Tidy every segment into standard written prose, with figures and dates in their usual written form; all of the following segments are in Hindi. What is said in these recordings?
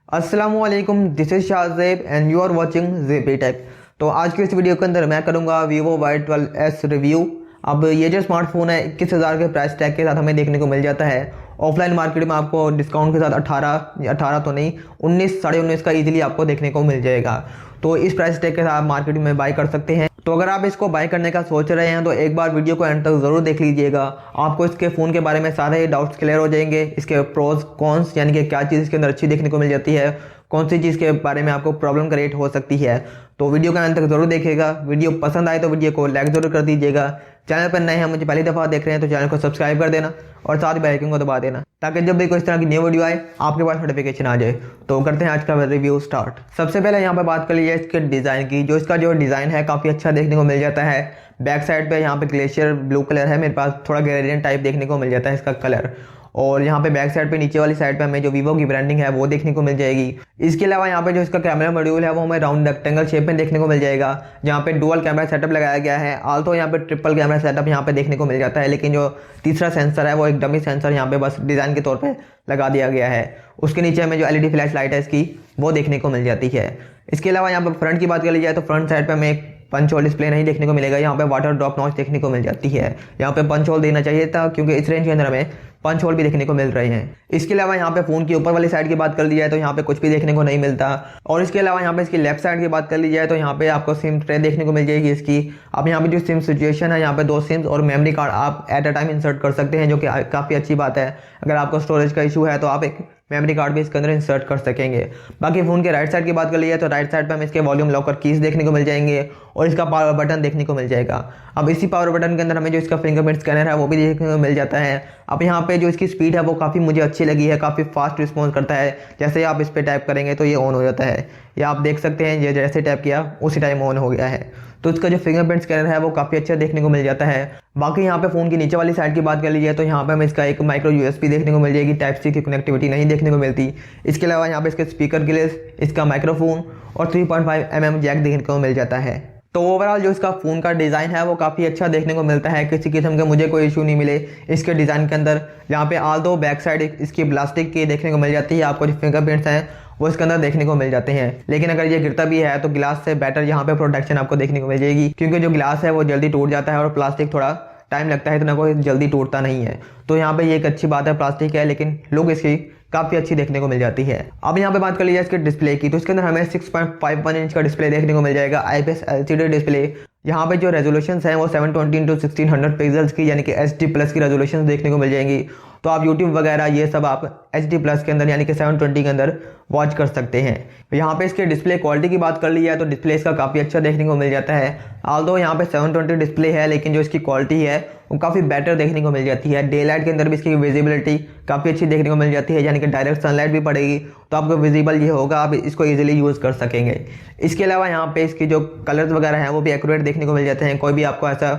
अस्सलामुअलैकुम, this is Shahzeb and you are watching JB tech. तो आज की इस वीडियो के अंदर मैं करूंगा Vivo Y12s रिव्यू। अब ये जो स्मार्टफोन है 21,000 के प्राइस टैग के साथ हमें देखने को मिल जाता है। ऑफलाइन मार्केट में आपको डिस्काउंट के साथ 18 तो नहीं 19 साढ़े 19 का इजीली आपको देखने को मिल जाएगा। तो इस प्राइस टैग के साथ मार्केट में बाय कर सकते हैं। तो अगर आप इसको बाय करने का सोच रहे हैं तो एक बार वीडियो को एंड तक ज़रूर देख लीजिएगा। आपको इसके फ़ोन के बारे में सारे डाउट्स क्लियर हो जाएंगे। इसके प्रोज कॉन्स यानी कि क्या चीज़ इसके अंदर अच्छी देखने को मिल जाती है, कौन सी चीज़ के बारे में आपको प्रॉब्लम क्रिएट हो सकती है। तो वीडियो का अंत तक जरूर देखिएगा। वीडियो पसंद आए तो वीडियो को लाइक जरूर कर दीजिएगा। चैनल पर नए हैं, मुझे पहली दफ़ा देख रहे हैं तो चैनल को सब्सक्राइब कर देना और साथ ही बेल आइकन को दबा देना ताकि जब भी कोई इस तरह की न्यू वीडियो आए आपके पास नोटिफिकेशन आ जाए। तो करते हैं आज का रिव्यू स्टार्ट। सबसे पहले यहाँ पे बात कर लीजिए इसके डिज़ाइन की। जो इसका जो डिज़ाइन है काफ़ी अच्छा देखने को मिल जाता है। बैक साइड पे यहाँ पे ग्लेशियर ब्लू कलर है, मेरे पास थोड़ा ग्रेडियंट टाइप देखने को मिल जाता है इसका कलर। और यहाँ पे बैक साइड पे नीचे वाली साइड पे हमें जो वीवो की ब्रांडिंग है वो देखने को मिल जाएगी। इसके अलावा यहाँ पे जो इसका कैमरा मॉड्यूल है वो हमें राउंड रेक्टेंगल शेप में देखने को मिल जाएगा, जहाँ पे डुअल कैमरा सेटअप लगाया गया है। आल्सो यहाँ पे ट्रिपल कैमरा सेटअप यहाँ पे देखने को मिल जाता है, लेकिन जो तीसरा सेंसर है वो एक डमी सेंसर यहाँ पे बस डिज़ाइन के तौर पर लगा दिया गया है। उसके नीचे हमें जो LED फ्लैश लाइट है इसकी वो देखने को मिल जाती है। इसके अलावा यहाँ पर फ्रंट की बात कर ली जाए तो फ्रंट साइड पर हमें एक पंच होल डिस्प्ले नहीं देखने को मिलेगा। यहाँ पे वाटर ड्रॉप नॉच देखने को मिल जाती है। यहाँ पे पंच होल देना चाहिए था क्योंकि इस रेंज के अंदर हमें पंच होल भी देखने को मिल रहे हैं। इसके अलावा यहाँ पे फ़ोन की ऊपर वाली साइड की बात कर ली जाए तो यहाँ पे कुछ भी देखने को नहीं मिलता। और इसके अलावा यहाँ पे इसकी लेफ्ट साइड की बात कर ली जाए तो यहाँ पे आपको सिम ट्रे देखने को मिल जाएगी इसकी। अब यहाँ पे जो सिम सिचुएशन है, यहाँ पे 2 सिम्स और मेमोरी कार्ड आप एट अ टाइम इंसर्ट कर सकते हैं, जो कि काफ़ी अच्छी बात है। अगर आपको स्टोरेज का इशू है तो आप एक मेमोरी कार्ड भी इसके अंदर इंसर्ट कर सकेंगे। बाकी फ़ोन के राइट साइड की बात कर ली जाए तो राइट साइड पे हमें इसके वॉल्यूम लॉकर कीज देखने को मिल जाएंगे और इसका पावर बटन देखने को मिल जाएगा। अब इसी पावर बटन के अंदर हमें जो इसका फिंगरप्रिंट स्कैनर है वो भी देखने को मिल जाता है। अब यहाँ पे जो इसकी स्पीड है वो काफ़ी मुझे अच्छी लगी है, काफ़ी फास्ट रिस्पॉन्स करता है। जैसे ही आप इस पर टैप करेंगे तो ये ऑन हो जाता है, या आप देख सकते हैं ये जैसे टैप किया उसी टाइम ऑन हो गया है। तो इसका जो फिंगरप्रिंट स्कैनर है वो काफ़ी अच्छा देखने को मिल जाता है। बाकी यहाँ पे फ़ोन की नीचे वाली साइड की बात कर लीजिए तो यहाँ पे हमें इसका एक माइक्रो USB देखने को मिल जाएगी। टाइप C की कनेक्टिविटी नहीं देखने को मिलती। इसके अलावा यहाँ पे इसके स्पीकर के लिए इसका माइक्रोफोन और 3.5 mm जैक देखने को मिल जाता है। तो ओवरऑल जो इसका फ़ोन का डिज़ाइन है वो काफ़ी अच्छा देखने को मिलता है। किसी किस्म के मुझे कोई इशू नहीं मिले इसके डिज़ाइन के अंदर। यहाँ पे आल्दो बैक साइड इसकी प्लास्टिक की देखने को मिल जाती है। आपको जो फिंगरप्रिंट्स हैं वो इसके अंदर देखने को मिल जाते हैं, लेकिन अगर ये गिरता भी है तो ग्लास से बेटर यहाँ पे प्रोटेक्शन आपको देखने को मिल जाएगी, क्योंकि जो ग्लास है वो जल्दी टूट जाता है और प्लास्टिक थोड़ा टाइम लगता है, इतना कोई जल्दी टूटता नहीं है। तो यहाँ पे ये एक अच्छी बात है, प्लास्टिक है लेकिन लुक इसकी काफ़ी अच्छी देखने को मिल जाती है। अब यहाँ पे बात कर लीजिए इसके डिस्प्ले की, तो इसके अंदर हमें 6.51 इंच का डिस्प्ले देखने को मिल जाएगा, IPS LCD डिस्प्ले। यहाँ पे जो रेजोल्यूशन हैं वो 720x1600 पिक्सल्स की यानी कि HD+ की रेजोल्यूशन देखने को मिल जाएंगी। तो आप YouTube वगैरह ये सब आप HD+ के अंदर यानी कि 720 के अंदर वॉच कर सकते हैं। यहाँ पे इसके डिस्प्ले क्वालिटी की बात कर ली जाए तो डिस्प्ले इसका काफ़ी अच्छा देखने को मिल जाता है। आल्दो यहाँ पे 720 डिस्प्ले है, लेकिन जो इसकी क्वालिटी है वो काफ़ी बेटर देखने को मिल जाती है। डे लाइट के अंदर भी इसकी विजिबिलिटी काफ़ी अच्छी देखने को मिल जाती है, यानी कि डायरेक्ट सनलाइट भी पड़ेगी तो आपको विजिबल ये होगा, आप इसको ईजिली यूज़ कर सकेंगे। इसके अलावा यहाँ पे इसकी जो कलर्स वगैरह हैं वो भी एक्यूरेट देखने को मिल जाते हैं। कोई भी आपको ऐसा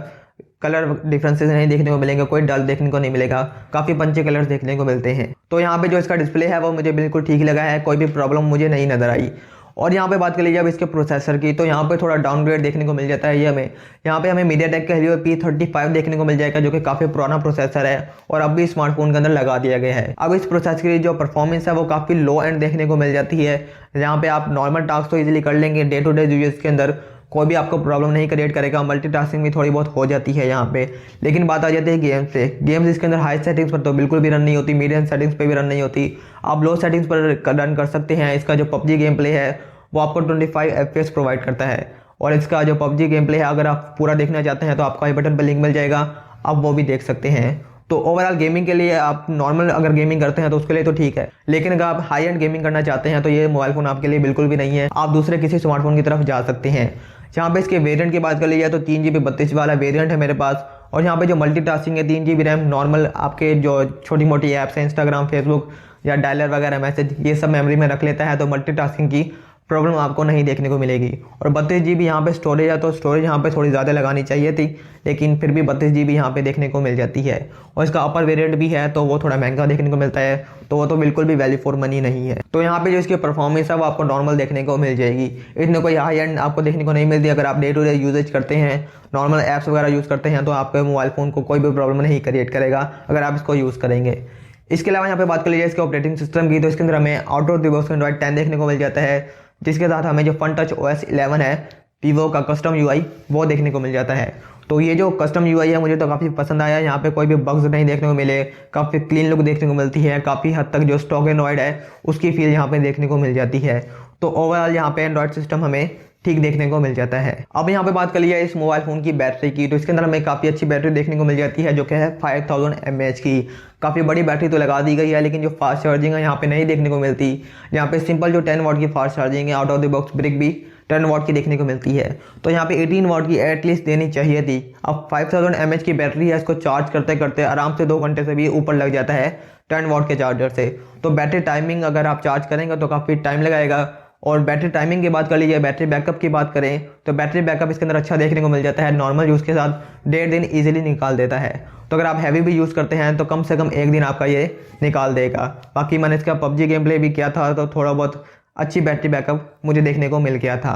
कलर डिफरेंसेस नहीं देखने को मिलेंगे, कोई डल देखने को नहीं मिलेगा, काफ़ी पंचे कलर्स देखने को मिलते हैं। तो यहाँ पे जो इसका डिस्प्ले है वो मुझे बिल्कुल ठीक लगा है, कोई भी प्रॉब्लम मुझे नहीं नज़र आई। और यहाँ पे बात कर लीजिए अब इसके प्रोसेसर की, तो यहाँ पे थोड़ा डाउनग्रेड देखने को मिल जाता है। ये हमें यहाँ पे हमें MediaTek का Helio P35 देखने को मिल जाएगा, जो कि काफ़ी पुराना प्रोसेसर है और अब भी स्मार्टफोन के अंदर लगा दिया गया है। अब इस प्रोसेसर की जो परफॉर्मेंस है वो काफ़ी लो एंड देखने को मिल जाती है। यहाँ पे आप नॉर्मल टास्क तो ईजिली कर लेंगे, डे टू डे यूजेस के अंदर कोई भी आपको प्रॉब्लम नहीं क्रिएट करेगा। मल्टीटास्किंग भी थोड़ी बहुत हो जाती है यहाँ पे, लेकिन बात आ जाती है गेम्स से। गेम्स इसके अंदर हाई सेटिंग्स पर तो बिल्कुल भी रन नहीं होती, मीडियम सेटिंग्स पे भी रन नहीं होती। आप लो सेटिंग्स पर रन कर सकते हैं। इसका जो PUBG गेम प्ले है वो आपको 25 FPS प्रोवाइड करता है, और इसका जो PUBG गेम प्ले है अगर आप पूरा देखना चाहते हैं तो आपको आई बटन पर लिंक मिल जाएगा, आप वो भी देख सकते हैं। तो ओवरऑल गेमिंग के लिए आप नॉर्मल अगर गेमिंग करते हैं तो उसके लिए तो ठीक है, लेकिन अगर आप हाई एंड गेमिंग करना चाहते हैं तो ये मोबाइल फ़ोन आपके लिए बिल्कुल भी नहीं है। आप दूसरे किसी स्मार्टफोन की तरफ जा सकते हैं। यहाँ पे इसके वेरिएंट की बात कर ली जाए तो 3GB 32 वाला वेरिएंट है मेरे पास, और यहाँ पे जो मल्टीटास्किंग है 3GB रैम, नॉर्मल आपके जो छोटी मोटी ऐप्स हैं इंस्टाग्राम, फेसबुक या डायलर वगैरह मैसेज ये सब मेमोरी में रख लेता है, तो मल्टीटास्किंग की प्रॉब्लम आपको नहीं देखने को मिलेगी। और 32GB यहाँ पे स्टोरेज है, तो स्टोरेज यहाँ पे थोड़ी ज़्यादा लगानी चाहिए थी, लेकिन फिर भी 32GB यहाँ पे देखने को मिल जाती है। और इसका अपर वेरिएंट भी है तो वो थोड़ा महंगा देखने को मिलता है, तो वो तो बिल्कुल भी वैल्यू फॉर मनी नहीं है। तो यहाँ पे जो इसकी परफॉर्मेंस है वो आपको नॉर्मल देखने को मिल जाएगी, इतने कोई हाई एंड आपको देखने को नहीं मिलती। अगर आप डे टू डे यूजेज करते हैं, नॉर्मल ऐप्स वगैरह यूज़ करते हैं, तो आपके मोबाइल फ़ोन को कोई भी प्रॉब्लम नहीं क्रिएट करेगा अगर आप इसको यूज़ करेंगे। इसके अलावा यहाँ पे बात कर लीजिए इसके ऑपरेटिंग सिस्टम की, तो इसके अंदर हमें out of the box Android 10 देखने को मिल जाता है, जिसके साथ हमें जो फन टच OS 11 है वीवो का कस्टम UI वो देखने को मिल जाता है। तो ये जो कस्टम UI है मुझे तो काफ़ी पसंद आया। यहाँ पे कोई भी बग्स नहीं देखने को मिले, काफ़ी क्लीन लुक देखने को मिलती है, काफ़ी हद तक जो स्टॉक एंड्रॉइड है उसकी फील यहाँ पे देखने को मिल जाती है। तो ओवरऑल यहाँ पे एंड्रॉइड सिस्टम हमें ठीक देखने को मिल जाता है। अब यहाँ पे बात कर लिया इस मोबाइल फ़ोन की बैटरी की, तो इसके अंदर हमें काफ़ी अच्छी बैटरी देखने को मिल जाती है, जो कि है 5000 mAh की। काफ़ी बड़ी बैटरी तो लगा दी गई है, लेकिन जो फास्ट चार्जिंग है यहाँ पे नहीं देखने को मिलती। यहाँ पे सिंपल जो 10 वाट की फास्ट चार्जिंग है, out of the box brick भी 10 वाट की देखने को मिलती है। तो यहाँ पे 18 वाट की एटलीस्ट देनी चाहिए थी। अब 5000 mAh की बैटरी है, इसको चार्ज करते करते आराम से 2 घंटे से भी ऊपर लग जाता है 10 वाट के चार्जर से। तो बैटरी टाइमिंग अगर आप चार्ज करेंगे तो काफ़ी टाइम लगाएगा। और बैटरी टाइमिंग की बात कर लीजिए, बैटरी बैकअप की बात करें तो बैटरी बैकअप इसके अंदर अच्छा देखने को मिल जाता है। नॉर्मल यूज़ के साथ 1.5 दिन ईजिली निकाल देता है। तो अगर आप हैवी भी यूज़ करते हैं तो कम से कम 1 दिन आपका ये निकाल देगा। बाकी मैंने इसका PUBG गेम प्ले भी किया था, तो थोड़ा बहुत अच्छी बैटरी बैकअप मुझे देखने को मिल गया था।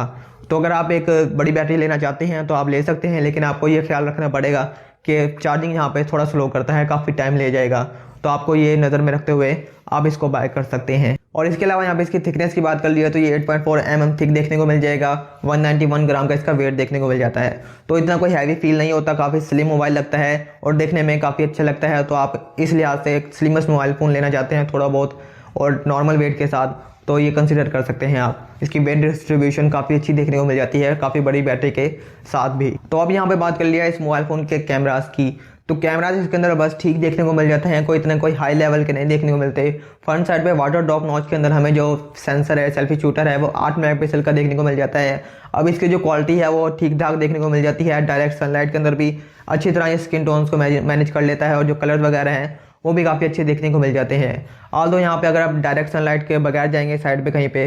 तो अगर आप एक बड़ी बैटरी लेना चाहते हैं तो आप ले सकते हैं, लेकिन आपको ये ख्याल रखना पड़ेगा कि चार्जिंग यहाँ पे थोड़ा स्लो करता है, काफ़ी टाइम ले जाएगा। तो आपको ये नज़र में रखते हुए आप इसको बाय कर सकते हैं। और इसके अलावा यहाँ पे इसकी थिकनेस की बात कर लिया तो ये 8.4 mm थिक देखने को मिल जाएगा। 191 ग्राम का इसका वेट देखने को मिल जाता है। तो इतना कोई हैवी फील नहीं होता, काफ़ी स्लिम मोबाइल लगता है और देखने में काफ़ी अच्छा लगता है। तो आप इस लिहाज से एक स्लिमेस्ट मोबाइल फ़ोन लेना चाहते हैं थोड़ा बहुत और नॉर्मल वेट के साथ, तो ये कंसिडर कर सकते हैं आप। इसकी वेट डिस्ट्रीब्यूशन काफ़ी अच्छी देखने को मिल जाती है, काफ़ी बड़ी बैटरी के साथ भी। तो अब यहाँ पे बात कर लिया इस मोबाइल फ़ोन के कैमरास की, तो कैमराज इसके अंदर बस ठीक देखने को मिल जाते हैं, कोई हाई लेवल के नहीं देखने को मिलते। फ्रंट साइड पे वाटर ड्रॉप नॉच के अंदर हमें जो सेंसर है, सेल्फी शूटर है, वो 8 मेगापिक्सल का देखने को मिल जाता है। अब इसकी जो क्वालिटी है वो ठीक ठाक देखने को मिल जाती है। डायरेक्ट सनलाइट के अंदर भी अच्छी तरह ये स्किन टोन्स को मैनेज कर लेता है और जो कलर वगैरह हैं वो भी काफ़ी अच्छे देखने को मिल जाते हैं। ऑल्दो यहाँ पे अगर आप डायरेक्ट सनलाइट के बगैर जाएंगे साइड पे कहीं पे,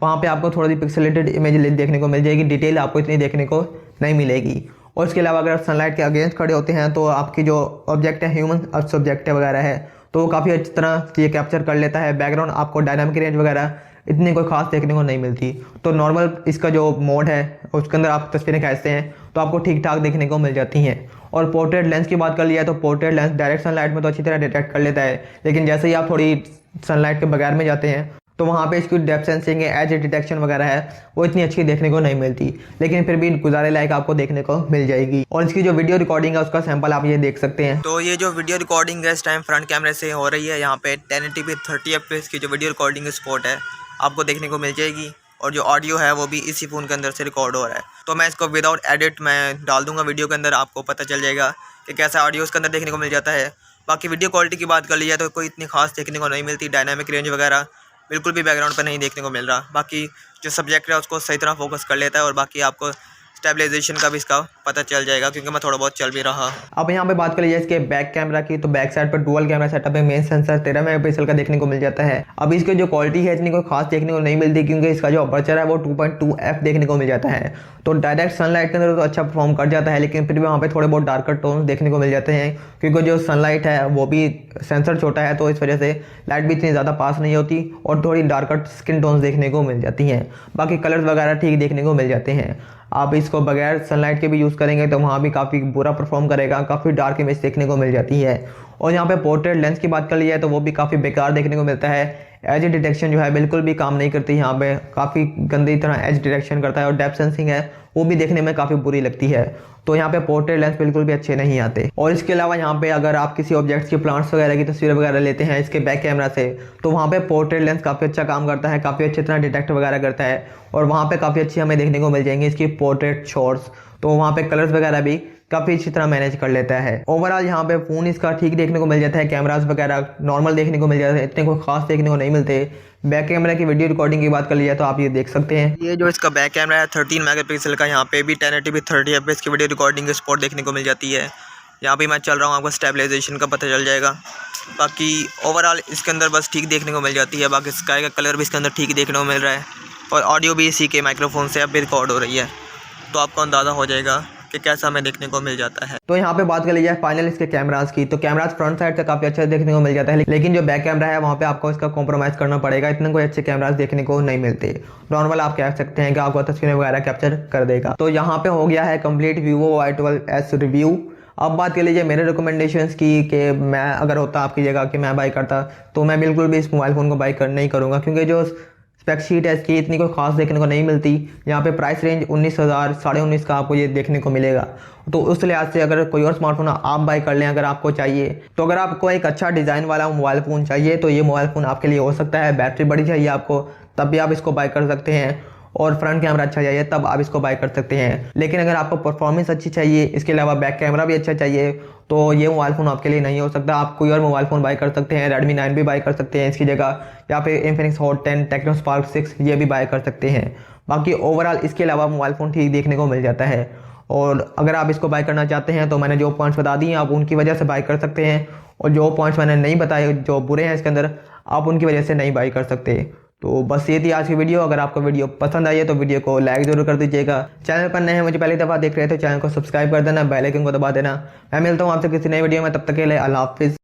वहाँ पे आपको थोड़ी सी पिक्सेलेटेड इमेज देखने को मिल जाएगी, डिटेल आपको इतनी देखने को नहीं मिलेगी। और इसके अलावा अगर आप सनलाइट के अगेंस्ट खड़े होते हैं तो आपकी जो ऑब्जेक्ट है, ह्यूमन सब्जेक्ट वगैरह है, तो वो काफ़ी अच्छी तरह ये कैप्चर कर लेता है। बैकग्राउंड आपको डायनामिक रेंज वगैरह इतनी कोई खास देखने को नहीं मिलती। तो नॉर्मल इसका जो मोड है उसके अंदर आप तस्वीरें खींचते हैं तो आपको ठीक ठाक देखने को मिल जाती हैं। और पोर्ट्रेट लेंस की बात कर लिया तो पोर्ट्रेट लेंस डायरेक्ट सनलाइट में तो अच्छी तरह डिटेक्ट कर लेता है, लेकिन जैसे ही आप थोड़ी सनलाइट के बगैर में जाते हैं तो वहाँ पे इसकी डेप्थ सेंसिंग है, एज डिटेक्शन वगैरह है, वो इतनी अच्छी देखने को नहीं मिलती, लेकिन फिर भी गुजारे लायक आपको देखने को मिल जाएगी। और इसकी जो वीडियो रिकॉर्डिंग है उसका सैंपल आप ये देख सकते हैं। तो ये जो वीडियो रिकॉर्डिंग है इस टाइम फ्रंट कैमरे से हो रही है। यहाँ पे 1080p 30fps की जो वीडियो रिकॉर्डिंग सपोर्ट है आपको देखने को मिल जाएगी। और जो ऑडियो है वो भी इसी फ़ोन के अंदर से रिकॉर्ड हो रहा है। तो मैं इसको विदाउट एडिट मैं डाल दूंगा वीडियो के अंदर, आपको पता चल जाएगा कि कैसा ऑडियो उसके अंदर देखने को मिल जाता है। बाकी वीडियो क्वालिटी की बात कर लिया तो कोई इतनी खास देखने को नहीं मिलती। डायनामिक रेंज वगैरह बिल्कुल भी बैकग्राउंड पर नहीं देखने को मिल रहा। बाकी जो सब्जेक्ट है उसको सही तरह फोकस कर लेता है और बाकी आपको स्टेबलाइजेशन का भी इसका पता चल जाएगा, क्योंकि मैं थोड़ा बहुत चल भी रहा। अब यहाँ पे बात कर लीजिए इसके बैक कैमरा की, तो बैक साइड पर डुअल कैमरा सेटअप है। मेन सेंसर 13 मेगापिक्सल का देखने को मिल जाता है। अब इसकी जो क्वालिटी है इतनी कोई खास देखने को नहीं मिलती, क्योंकि इसका जो अपर्चर है वो 2.2f देखने को मिल जाता है। तो डायरेक्ट सनलाइट के अंदर तो अच्छा परफॉर्म कर जाता है, लेकिन फिर भी वहाँ पे थोड़े बहुत डार्कर टोन देखने को मिल जाते हैं, क्योंकि जो सनलाइट है वो भी सेंसर छोटा है, तो इस वजह से लाइट भी इतनी ज़्यादा पास नहीं होती और थोड़ी डार्कर स्किन टोन्स देखने को मिल जाती हैं। बाकी कलर्स वगैरह ठीक देखने को मिल जाते हैं। आप इसको बगैर सनलाइट के भी यूज़ करेंगे तो वहाँ भी काफ़ी बुरा परफॉर्म करेगा, काफ़ी डार्क इमेज देखने को मिल जाती है। और यहाँ पे पोर्ट्रेट लेंस की बात कर ली है तो वो भी काफ़ी बेकार देखने को मिलता है। एज डिटेक्शन जो है बिल्कुल भी काम नहीं करती, यहाँ पे काफ़ी गंदी तरह एज डिटेक्शन करता है और डेप्थ सेंसिंग है वो भी देखने में काफ़ी बुरी लगती है। तो यहाँ पे पोर्ट्रेट लेंस बिल्कुल भी अच्छे नहीं आते। और इसके अलावा यहाँ पे अगर आप किसी ऑब्जेक्ट्स की प्लांट्स वगैरह की तस्वीर वगैरह लेते हैं इसके बैक कैमरा से, तो वहाँ पे पोर्ट्रेट लेंस काफ़ी अच्छा काम करता है, काफ़ी अच्छी तरह डिटेक्ट वगैरह करता है और वहाँ पे काफ़ी अच्छी हमें देखने को मिल जाएंगी इसकी पोर्ट्रेट शॉट्स। तो वहाँ पे कलर्स वगैरह भी काफ़ी अच्छी तरह मैनेज कर लेता है। ओवरऑल यहाँ पे फ़ोन इसका ठीक देखने को मिल जाता है, कैमरास वगैरह नॉर्मल देखने को मिल जाते हैं, इतने कोई खास देखने को नहीं मिलते। बैक कैमरा की वीडियो रिकॉर्डिंग की बात कर लिया तो आप ये देख सकते हैं, ये जो इसका बैक कैमरा है 13 मेगापिक्सल का, यहाँ पे भी 1080p 30fps की वीडियो रिकॉर्डिंग सपोर्ट देखने को मिल जाती है। यहाँ पे मैं चल रहा हूँ, आपको स्टेबलाइजेशन का पता चल जाएगा। बाकी ओवरऑल इसके अंदर बस ठीक देखने को मिल जाती है। बाकी स्काई का कलर भी इसके अंदर ठीक देखने को मिल रहा है और ऑडियो भी इसी के माइक्रोफोन से अब भी रिकॉर्ड हो रही है, तो आपको अंदाज़ा हो जाएगा कि कैसा हमें देखने को मिल जाता है। तो यहाँ पे बात कर लीजिए फाइनल इसके कैमरास की, तो कैमरास फ्रंट साइड से काफ़ी अच्छा देखने को मिल जाता है, लेकिन जो बैक कैमरा है वहाँ पे आपको इसका कॉम्प्रोमाइज़ करना पड़ेगा, इतने कोई अच्छे कैमरास देखने को नहीं मिलते। नॉर्मल आप कह सकते हैं कि आपको तस्वीरें वगैरह कैप्चर कर देगा। तो यहाँ पे हो गया है कंप्लीट Vivo Y12s रिव्यू। अब बात कर लीजिए मेरे रिकमेंडेशंस की कि मैं अगर होता आपकी जगह कि मैं बाई करता, तो मैं बिल्कुल भी इस मोबाइल फ़ोन को नहीं करूँगा, क्योंकि जो स्पेक शीट है इसकी इतनी कोई खास देखने को नहीं मिलती। यहाँ पे प्राइस रेंज 19,000 19,500 का आपको ये देखने को मिलेगा। तो उस लिहाज से अगर कोई और स्मार्टफोन आप बाई कर लें अगर आपको चाहिए, तो अगर आपको एक अच्छा डिज़ाइन वाला मोबाइल फ़ोन चाहिए तो ये मोबाइल फ़ोन आपके लिए हो सकता है। बैटरी बड़ी चाहिए आपको तब भी आप इसको बाई कर सकते हैं, और फ्रंट कैमरा अच्छा चाहिए तब आप इसको बाय कर सकते हैं। लेकिन अगर आपको परफॉर्मेंस अच्छी चाहिए, इसके अलावा बैक कैमरा भी अच्छा चाहिए, तो ये मोबाइल फ़ोन आपके लिए नहीं हो सकता। आप कोई और मोबाइल फ़ोन बाय कर सकते हैं, Redmi 9 भी बाय कर सकते हैं इसकी जगह, या फिर Infinix Hot 10, Tecno Spark 6 ये भी बाय कर सकते हैं। बाकी ओवरऑल इसके अलावा मोबाइल फ़ोन ठीक देखने को मिल जाता है। और अगर आप इसको बाय करना चाहते हैं तो मैंने जो पॉइंट्स बता दिए आप उनकी वजह से बाय कर सकते हैं, और जो पॉइंट्स मैंने नहीं बताए जो बुरे हैं इसके अंदर, आप उनकी वजह से नहीं बाय कर सकते। तो बस ये थी आज की वीडियो। अगर आपको वीडियो पसंद आई है तो वीडियो को लाइक जरूर कर दीजिएगा। चैनल पर नए हैं, मुझे पहली दफ़ा देख रहे हैं तो चैनल को सब्सक्राइब कर देना, बेल आइकन को दबा देना। मैं मिलता हूँ आपसे किसी नई वीडियो में, तब तक के लिए अल्लाह हाफिज़।